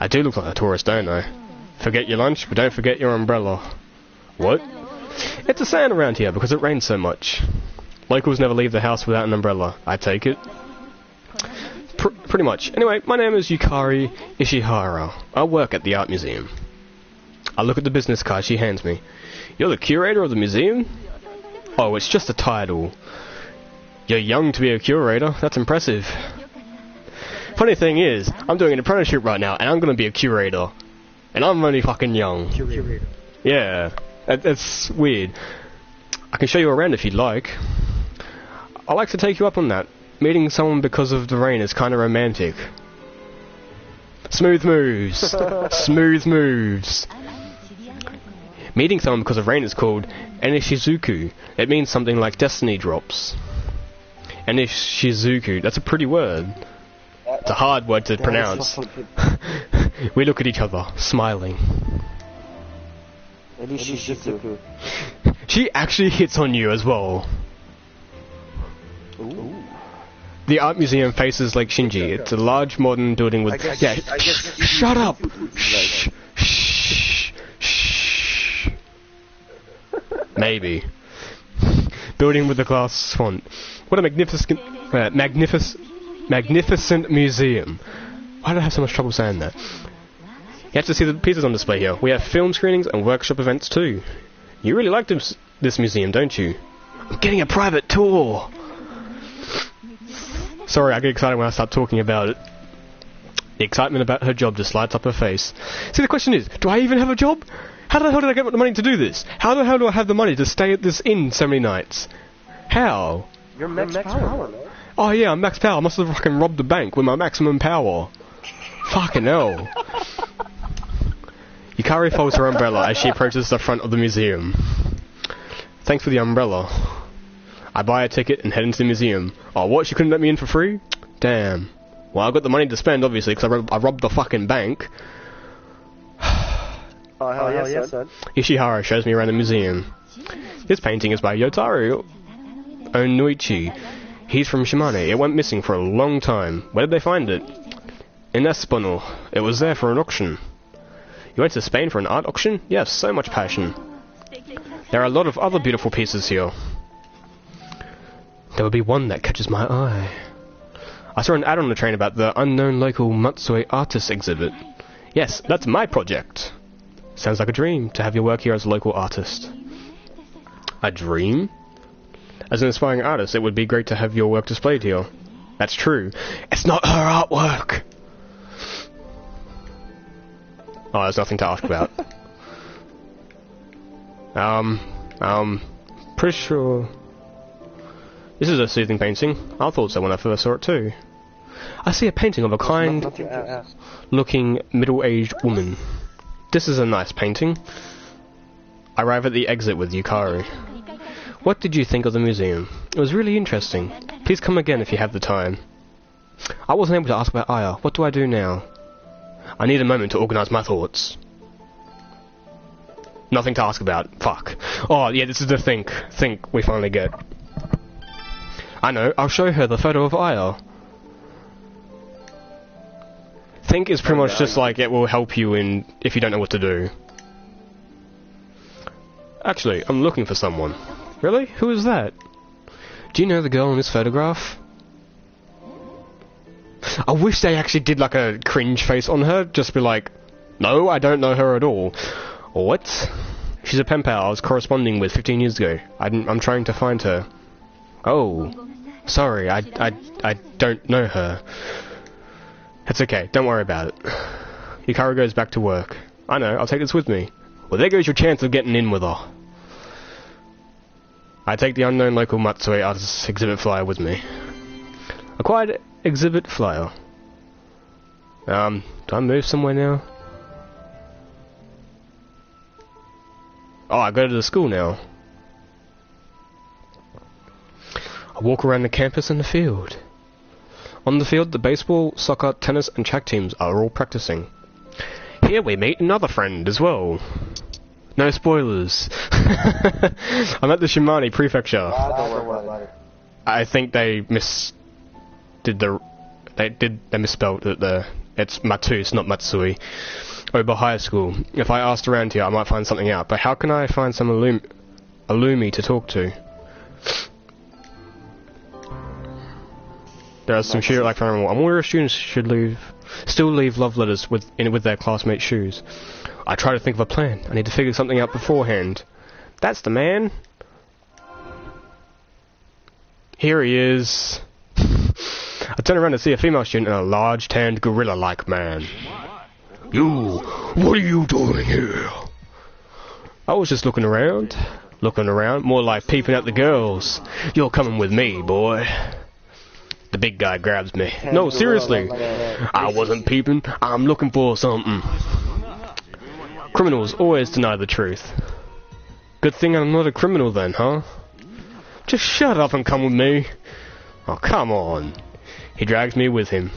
I do look like a tourist, don't I? Forget your lunch, but don't forget your umbrella. What? It's a saying around here because it rains so much. Locals never leave the house without an umbrella, I take it. Pretty much. Anyway, my name is Yukari Ishihara. I work at the art museum. I look at the business card she hands me. You're the curator of the museum? Oh, it's just a title. You're young to be a curator. That's impressive. Funny thing is, I'm doing an apprenticeship right now, and I'm gonna be a curator. And I'm only fucking young. Curator. Yeah. That's weird. I can show you around if you'd like. I'd like to take you up on that. Meeting someone because of the rain is kind of romantic. Smooth moves. Smooth moves. Meeting someone because of rain is called Enishizuku. It means something like destiny drops. Enishizuku. That's a pretty word. It's a hard word to pronounce. We look at each other, smiling. Enishizuku. She actually hits on you as well. Ooh. The art museum faces Lake Shinji. It's a large modern building with... I guess shut up! Shh. Shh. Shh. Maybe. Building with a glass font. What a magnificent museum. Why did I have so much trouble saying that? You have to see the pieces on display here. We have film screenings and workshop events too. You really like this museum, don't you? I'm getting a private tour! Sorry, I get excited when I start talking about it. The excitement about her job just lights up her face. See, the question is, do I even have a job? How the hell did I get the money to do this? How the hell do I have the money to stay at this inn so many nights? How? You're Max Power, man. Oh yeah, I'm Max Power. I must have fucking robbed the bank with my maximum power. Fucking hell. Yukari folds her umbrella as she approaches the front of the museum. Thanks for the umbrella. I buy a ticket and head into the museum. Oh, what? She couldn't let me in for free? Damn. Well, I've got the money to spend, obviously, because I robbed the fucking bank. Oh, hell yes, son. Ishihara shows me around the museum. This painting is by Yotaro Onuichi. He's from Shimane. It went missing for a long time. Where did they find it? In Espinal. It was there for an auction. You went to Spain for an art auction? Yes, so much passion. There are a lot of other beautiful pieces here. There will be one that catches my eye. I saw an ad on the train about the unknown local Matsue artist exhibit. Yes, that's my project. Sounds like a dream to have your work here as a local artist. A dream? As an aspiring artist, it would be great to have your work displayed here. That's true. It's not her artwork! Oh, there's nothing to ask about. Pretty sure... This is a soothing painting. I thought so when I first saw it too. I see a painting of a kind-looking middle-aged woman. This is a nice painting. I arrive at the exit with Yukari. What did you think of the museum? It was really interesting. Please come again if you have the time. I wasn't able to ask about Aya. What do I do now? I need a moment to organize my thoughts. Nothing to ask about. Fuck. Oh, yeah, this is the think we finally get. I know, I'll show her the photo of Aya. Think is pretty much just like it will help you in if you don't know what to do. Actually, I'm looking for someone. Really? Who is that? Do you know the girl in this photograph? I wish they actually did like a cringe face on her, just be like, no, I don't know her at all. What? She's a pen pal I was corresponding with 15 years ago. I'm trying to find her. Oh, sorry, I don't know her. It's okay, don't worry about it. Yukari goes back to work. I know, I'll take this with me. Well, there goes your chance of getting in with her. I take the unknown local Matsui artist's exhibit flyer with me. Acquired exhibit flyer. Do I move somewhere now? Oh, I go to the school now. I walk around the campus and the field. On the field, the baseball, soccer, tennis and track teams are all practicing. Here we meet another friend as well. No spoilers. I'm at the Shimane Prefecture. I think they misspelled it. It's Matus, not Matsui. Oba High School. If I asked around here, I might find something out. But how can I find some Illumi to talk to? There are some shoe like animal. I'm aware students should still leave love letters with their classmates' shoes. I try to think of a plan. I need to figure something out beforehand. That's the man. Here he is. I turn around to see a female student and a large, tanned, gorilla-like man. You, what are you doing here? I was just looking around. More like peeping at the girls. You're coming with me, boy. The big guy grabs me. No, seriously. I wasn't peeping. I'm looking for something. Criminals always deny the truth. Good thing I'm not a criminal then, huh? Just shut up and come with me. Oh, come on. He drags me with him.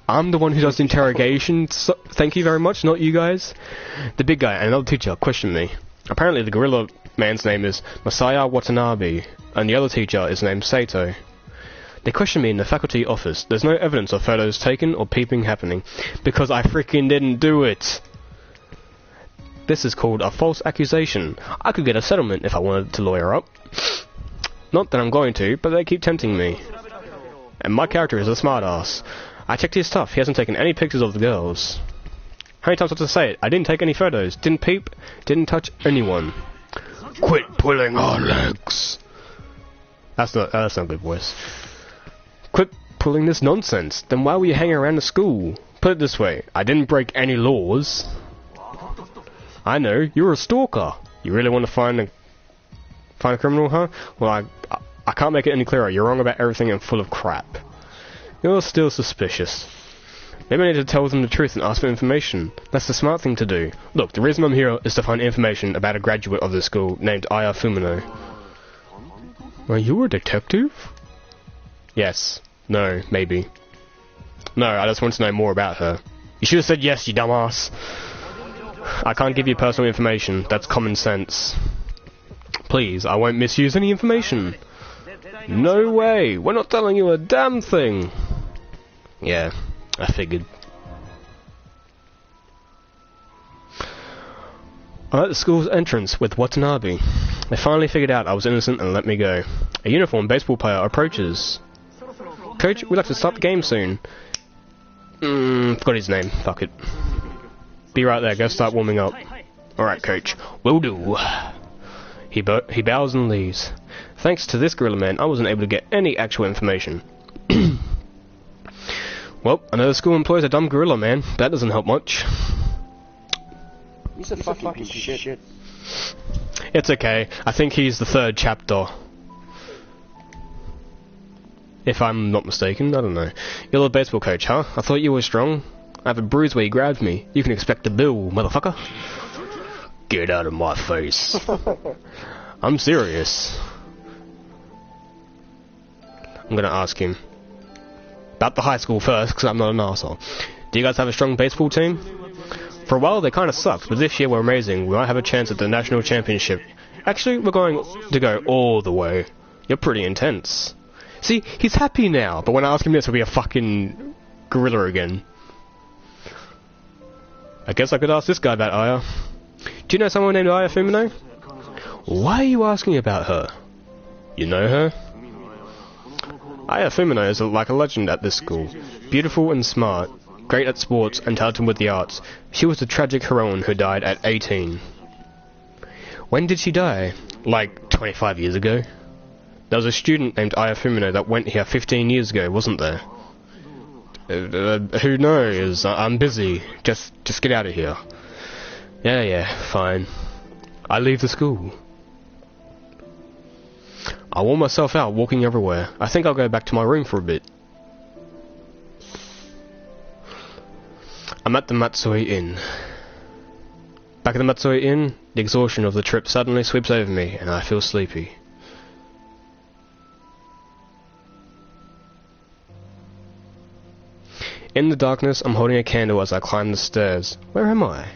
I'm the one who does the interrogation, so thank you very much, not you guys. The big guy and another teacher question me. Apparently the gorilla man's name is Masaya Watanabe, and the other teacher is named Sato. They question me in the faculty office. There's no evidence of photos taken or peeping happening, because I freaking didn't do it. This is called a false accusation. I could get a settlement if I wanted to lawyer up. Not that I'm going to, but they keep tempting me. And my character is a smartass. I checked his stuff. He hasn't taken any pictures of the girls. How many times do I have to say it? I didn't take any photos. Didn't peep. Didn't touch anyone. Quit pulling our legs. That's not good voice. Quit pulling this nonsense. Then why were you hanging around the school? Put it this way. I didn't break any laws. I know. You're a stalker. You really want to find a criminal, huh? Well, I can't make it any clearer. You're wrong about everything and full of crap. You're still suspicious. Maybe I need to tell them the truth and ask for information. That's the smart thing to do. Look, the reason I'm here is to find information about a graduate of the school named Aya Fumino. Are you a detective? Yes. No. Maybe. No, I just want to know more about her. You should have said yes, you dumbass. I can't give you personal information. That's common sense. Please, I won't misuse any information. No way! We're not telling you a damn thing! Yeah, I figured. I'm at the school's entrance with Watanabe. They finally figured out I was innocent and let me go. A uniformed baseball player approaches. Coach, we'd like to start the game soon. Forgot his name. Fuck it. Be right there. Go start warming up. Alright, coach. Will do. He bows and leaves. Thanks to this gorilla man, I wasn't able to get any actual information. Well, I know the school employs a dumb gorilla man. That doesn't help much. He's a fucking piece of shit. It's okay. I think he's the third chapter. If I'm not mistaken, I don't know. You're the baseball coach, huh? I thought you were strong. I have a bruise where you grabbed me. You can expect a bill, motherfucker. Get out of my face. I'm serious. I'm gonna ask him. About the high school first, because I'm not an arsehole. Do you guys have a strong baseball team? For a while they kinda sucked, but this year we're amazing. We might have a chance at the national championship. Actually, we're going to go all the way. You're pretty intense. See, he's happy now, but when I ask him this, he'll be a fucking gorilla again. I guess I could ask this guy about Aya. Do you know someone named Aya Fumino? Why are you asking about her? You know her? Aya Fumino is like a legend at this school. Beautiful and smart, great at sports and talented with the arts. She was the tragic heroine who died at 18. When did she die? Like 25 years ago? There was a student named Aya Fumino that went here 15 years ago, wasn't there? Who knows? I'm busy. Just get out of here. Yeah, fine. I leave the school. I wore myself out walking everywhere. I think I'll go back to my room for a bit. I'm at the Matsui Inn. Back at the Matsui Inn, the exhaustion of the trip suddenly sweeps over me and I feel sleepy. In the darkness, I'm holding a candle as I climb the stairs. Where am I?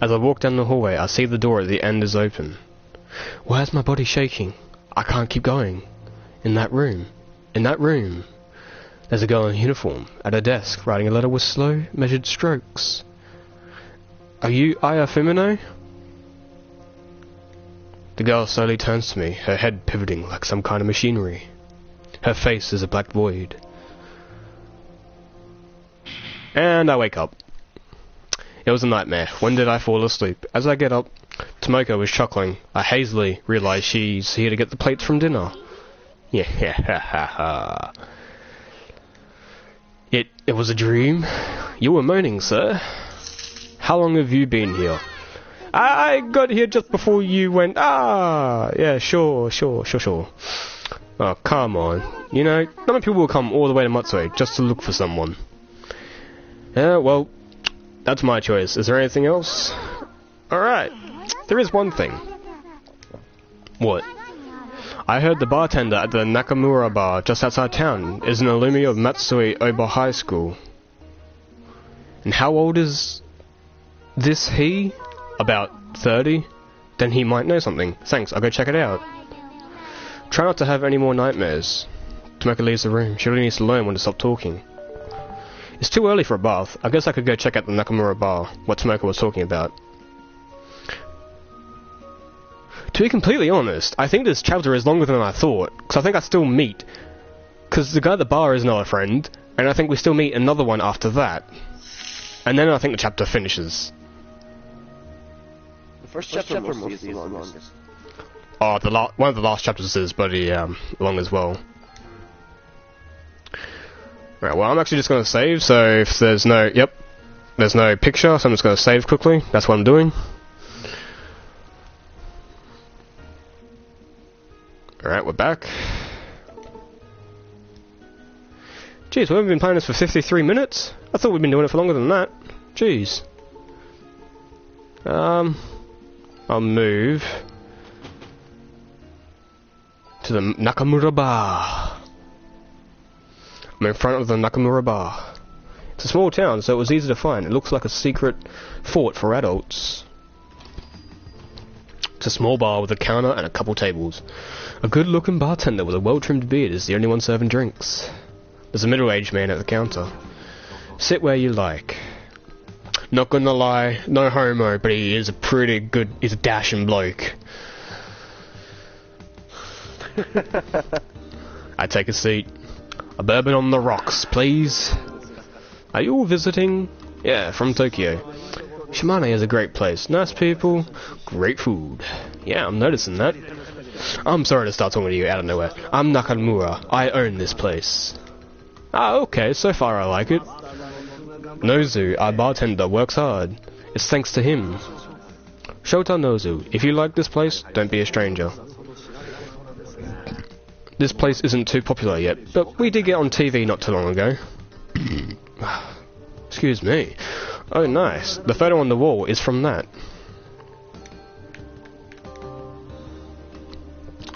As I walk down the hallway, I see the door at the end is open. Why is my body shaking? I can't keep going. In that room. There's a girl in uniform, at her desk, writing a letter with slow, measured strokes. Are you Aya Fumino? The girl slowly turns to me, her head pivoting like some kind of machinery. Her face is a black void. And I wake up. It was a nightmare. When did I fall asleep? As I get up, Tomoko is chuckling. I hazily realize she's here to get the plates from dinner. Yeah, It was a dream. You were moaning, sir. How long have you been here? I got here just before you went. Yeah, sure. Oh, come on. You know, not many people will come all the way to Matsui just to look for someone. Yeah, well, that's my choice. Is there anything else? Alright. There is one thing. What? I heard the bartender at the Nakamura bar just outside town is an alumni of Matsui Oba High School. And how old is this he? About 30? Then he might know something. Thanks, I'll go check it out. Try not to have any more nightmares. Tomoko leaves the room. She really needs to learn when to stop talking. It's too early for a bath. I guess I could go check out the Nakamura bar, what Tomoko was talking about. To be completely honest, I think this chapter is longer than I thought, because I think I still meet. Because the guy at the bar is not a friend, and I think we still meet another one after that. And then I think the chapter finishes. The first chapter mostly is the longest. Oh, one of the last chapters is bloody long as well. Right, well, I'm actually just going to save, so if there's no... Yep, there's no picture, so I'm just going to save quickly. That's what I'm doing. Alright, we're back. Jeez, we haven't been playing this for 53 minutes? I thought we'd been doing it for longer than that. Jeez. I'll move to the Nakamura bar. I'm in front of the Nakamura bar. It's a small town, so it was easy to find. It looks like a secret fort for adults. It's a small bar with a counter and a couple tables. A good-looking bartender with a well-trimmed beard is the only one serving drinks. There's a middle-aged man at the counter. Sit where you like. Not gonna lie, no homo, but he is a pretty good... He's a dashing bloke. I take a seat. A bourbon on the rocks, please. Are you all visiting? Yeah, from Tokyo. Shimane is a great place. Nice people, great food. Yeah, I'm noticing that. I'm sorry to start talking to you out of nowhere. I'm Nakamura. I own this place. Ah, okay, so far I like it. Nozu, our bartender, works hard. It's thanks to him. Shota Nozu, if you like this place, don't be a stranger. This place isn't too popular yet, but we did get on TV not too long ago. Excuse me. Oh, nice. The photo on the wall is from that.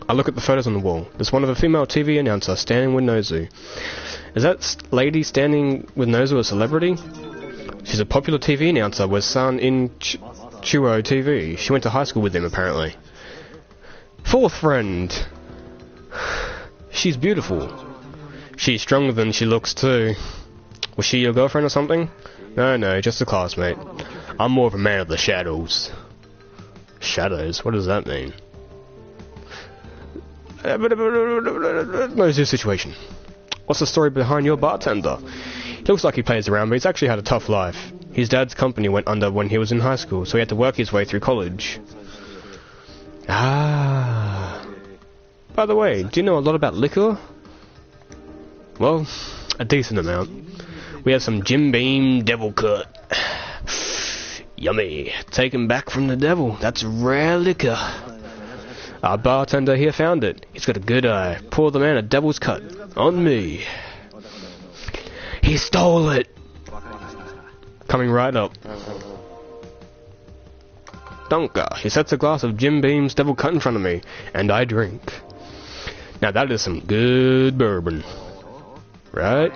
I look at the photos on the wall. There's one of a female TV announcer standing with Nozu. Is that lady standing with Nozu a celebrity? She's a popular TV announcer with son in Chuo TV. She went to high school with him, apparently. Fourth friend. She's beautiful. She's stronger than she looks, too. Was she your girlfriend or something? No, just a classmate. I'm more of a man of the shadows. Shadows? What does that mean? What's your situation? What's the story behind your bartender? He looks like he plays around, but he's actually had a tough life. His dad's company went under when he was in high school, so he had to work his way through college. Ah. By the way, do you know a lot about liquor? Well, a decent amount. We have some Jim Beam Devil Cut. Yummy. Taken back from the devil. That's rare liquor. Our bartender here found it. He's got a good eye. Pour the man a devil's cut. On me. He stole it. Coming right up. Donka. He sets a glass of Jim Beam's Devil Cut in front of me, and I drink. Now that is some good bourbon. Right?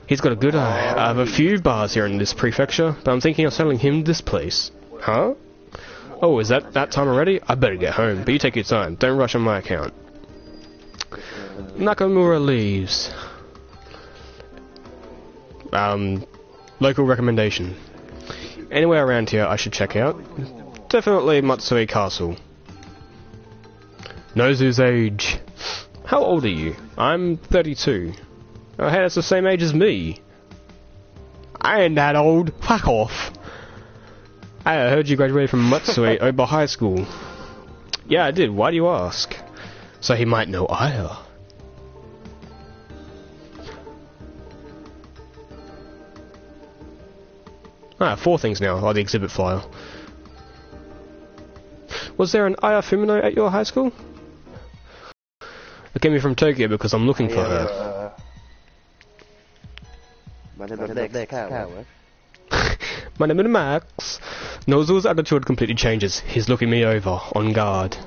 He's got a good eye. I have a few bars here in this prefecture, but I'm thinking of selling him this place. Huh? Oh, is that time already? I better get home, but you take your time. Don't rush on my account. Nakamura leaves. Local recommendation. Anywhere around here I should check out. Definitely Matsui Castle. Nozu's age. How old are you? I'm 32. Oh, hey, that's the same age as me. I ain't that old. Fuck off. I heard you graduated from Matsui Oba High School. Yeah, I did. Why do you ask? So he might know Aya. Ah, 4 things now, like the exhibit flyer. Was there an Aya Fumino at your high school? It came me from Tokyo because I'm looking for her. My name is Max. My name is Max. Nozu's attitude completely changes. He's looking me over, on guard.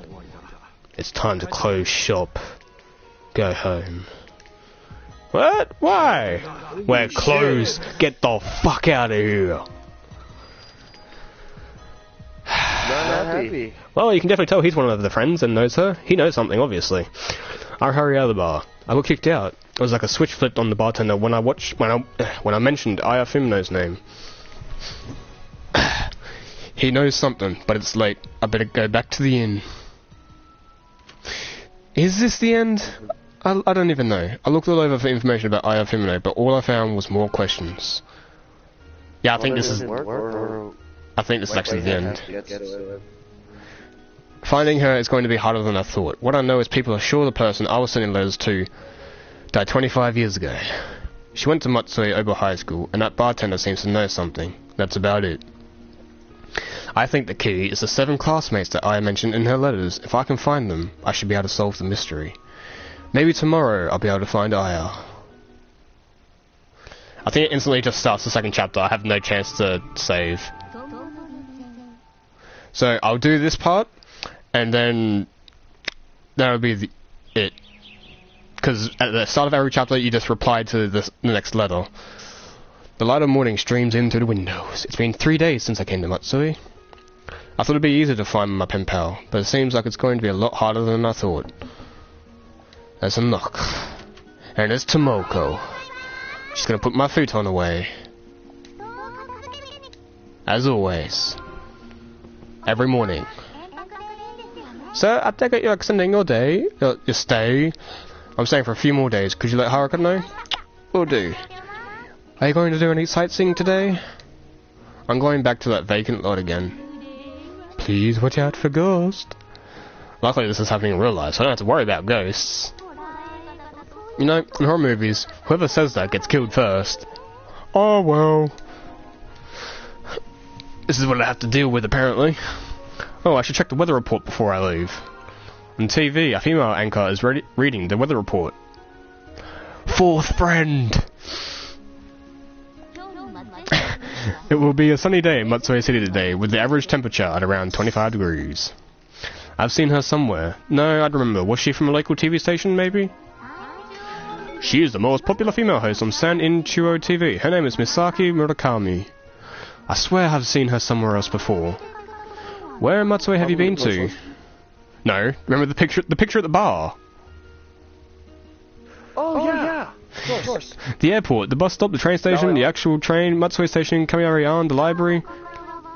It's time to close shop. Go home. What? Why? We're closed. Get the fuck out of here. Not happy. Well, you can definitely tell he's one of the friends and knows her. He knows something, obviously. I hurry out of the bar. I got kicked out. It was like a switch flipped on the bartender when I mentioned Aya Fumino's name. He knows something, but it's late. I better go back to the inn. Is this the end? I don't even know. I looked all over for information about Aya Fumino, but all I found was more questions. Yeah, I think this is actually the end. Finding her is going to be harder than I thought. What I know is people are sure the person I was sending letters to died 25 years ago. She went to Matsui Oba High School, and that bartender seems to know something. That's about it. I think the key is the 7 classmates that I mentioned in her letters. If I can find them, I should be able to solve the mystery. Maybe tomorrow I'll be able to find Aya. I think it instantly just starts the 2nd chapter. I have no chance to save. So I'll do this part, and then that'll be it. Because at the start of every chapter you just reply to the next letter. The light of morning streams in through the windows. It's been 3 days since I came to Matsui. I thought it'd be easier to find my pen pal, but it seems like it's going to be a lot harder than I thought. There's a knock. And it's Tomoko. She's gonna put my futon away. As always. Every morning. So, I take it you're extending your day, your stay, I'm staying for a few more days. Could you let Haruka know? Will do. Are you going to do any sightseeing today? I'm going back to that vacant lot again. Please watch out for ghosts. Luckily this is happening in real life, so I don't have to worry about ghosts. You know, in horror movies, whoever says that gets killed first. Oh well. This is what I have to deal with, apparently. Oh, I should check the weather report before I leave. On TV, a female anchor is reading the weather report. Fourth friend! It will be a sunny day in Matsue City today, with the average temperature at around 25 degrees. I've seen her somewhere. No, I'd remember. Was she from a local TV station, maybe? She is the most popular female host on San In Chuo TV. Her name is Misaki Murakami. I swear I've seen her somewhere else before. Where in Matsue have you been to? No, remember the picture at the bar? Oh yeah. Of course. The airport, the bus stop, the train station, the actual train, Matsue Station, Kamiari-an, the library.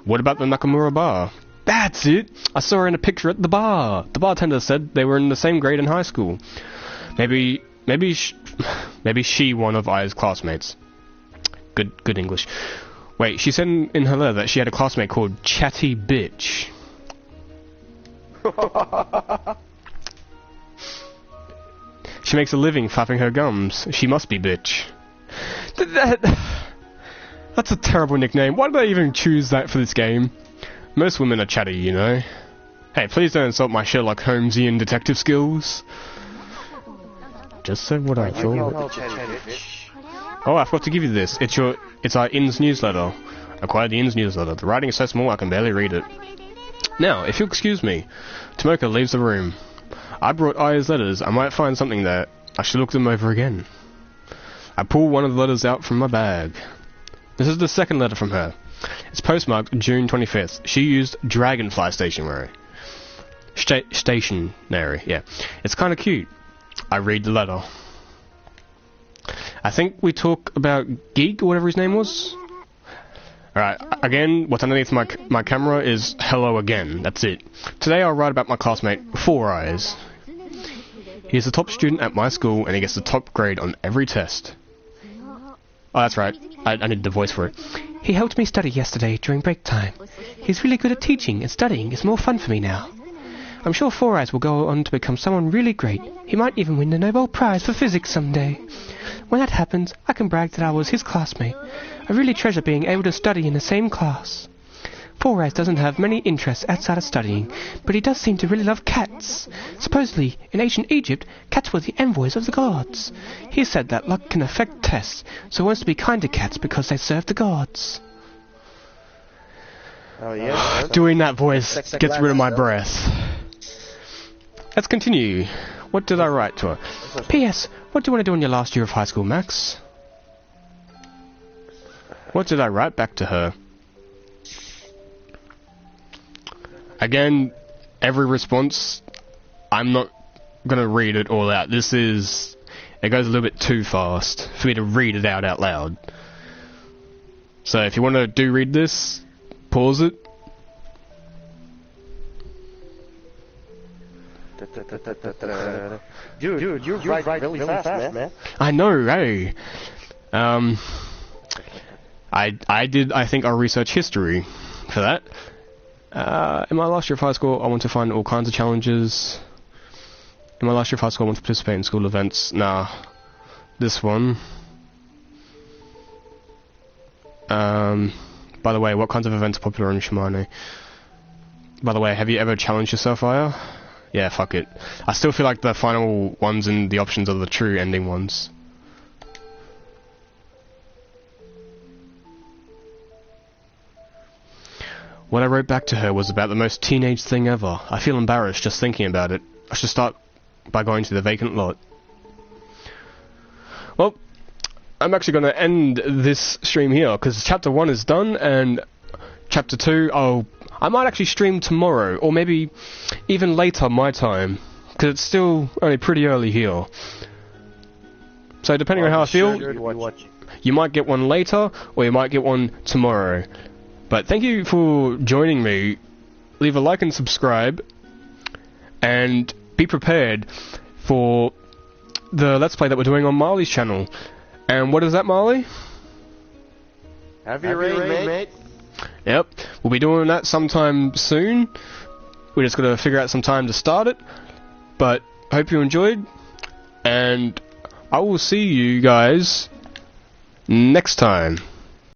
What about the Nakamura bar? That's it! I saw her in a picture at the bar. The bartender said they were in the same grade in high school. Maybe she one of Aya's classmates. Good English. Wait, she said in her letter that she had a classmate called Chatty Bitch. She makes a living flapping her gums. She must be bitch. That's a terrible nickname. Why did I even choose that for this game? Most women are chatty, you know. Hey, please don't insult my Sherlock Holmesian detective skills. Just said what I thought. Oh, I forgot to give you this. It's our INS newsletter. Acquired the INS newsletter. The writing is so small I can barely read it. Now, if you'll excuse me, Tomoka leaves the room. I brought Aya's letters. I might find something there. I should look them over again. I pull one of the letters out from my bag. This is the second letter from her. It's postmarked June 25th. She used Dragonfly stationery. Stationery, yeah. It's kind of cute. I read the letter. I think we talk about Geek, or whatever his name was. Alright, again, what's underneath my camera is hello again. That's it. Today I'll write about my classmate, Four Eyes. He's the top student at my school, and he gets the top grade on every test. Oh, that's right. I need the voice for it. He helped me study yesterday during break time. He's really good at teaching, and studying is more fun for me now. I'm sure Four Eyes will go on to become someone really great. He might even win the Nobel Prize for Physics someday. When that happens, I can brag that I was his classmate. I really treasure being able to study in the same class. Four Eyes doesn't have many interests outside of studying, but he does seem to really love cats. Supposedly, in ancient Egypt, cats were the envoys of the gods. He said that luck can affect tests, so he wants to be kind to cats because they serve the gods. Oh yeah. Doing that voice gets rid of my breath. Let's continue. What did I write to her? P.S. What do you want to do in your last year of high school, Max? What did I write back to her? Again, every response, I'm not going to read it all out. It goes a little bit too fast for me to read it out loud. So if you want to read this, pause it. Dude, you write really fast, man. I know, hey. I did, I think, our research history for that. In my last year of high school, I want to find all kinds of challenges. In my last year of high school, I want to participate in school events. Nah. This one. By the way, what kinds of events are popular in Shimane? By the way, have you ever challenged yourself, Aya? Yeah, fuck it. I still feel like the final ones in the options are the true ending ones. What I wrote back to her was about the most teenage thing ever. I feel embarrassed just thinking about it. I should start by going to the vacant lot. Well, I'm actually going to end this stream here, because Chapter 1 is done, and Chapter 2, I might actually stream tomorrow, or maybe even later my time, because it's still only pretty early here. So depending on how I feel, you might get one later, or you might get one tomorrow. But thank you for joining me. Leave a like and subscribe, and be prepared for the Let's Play that we're doing on Marley's channel. And what is that, Marley? Have your rain, mate. Yep, we'll be doing that sometime soon. We're just gonna figure out some time to start it. But I hope you enjoyed, and I will see you guys next time.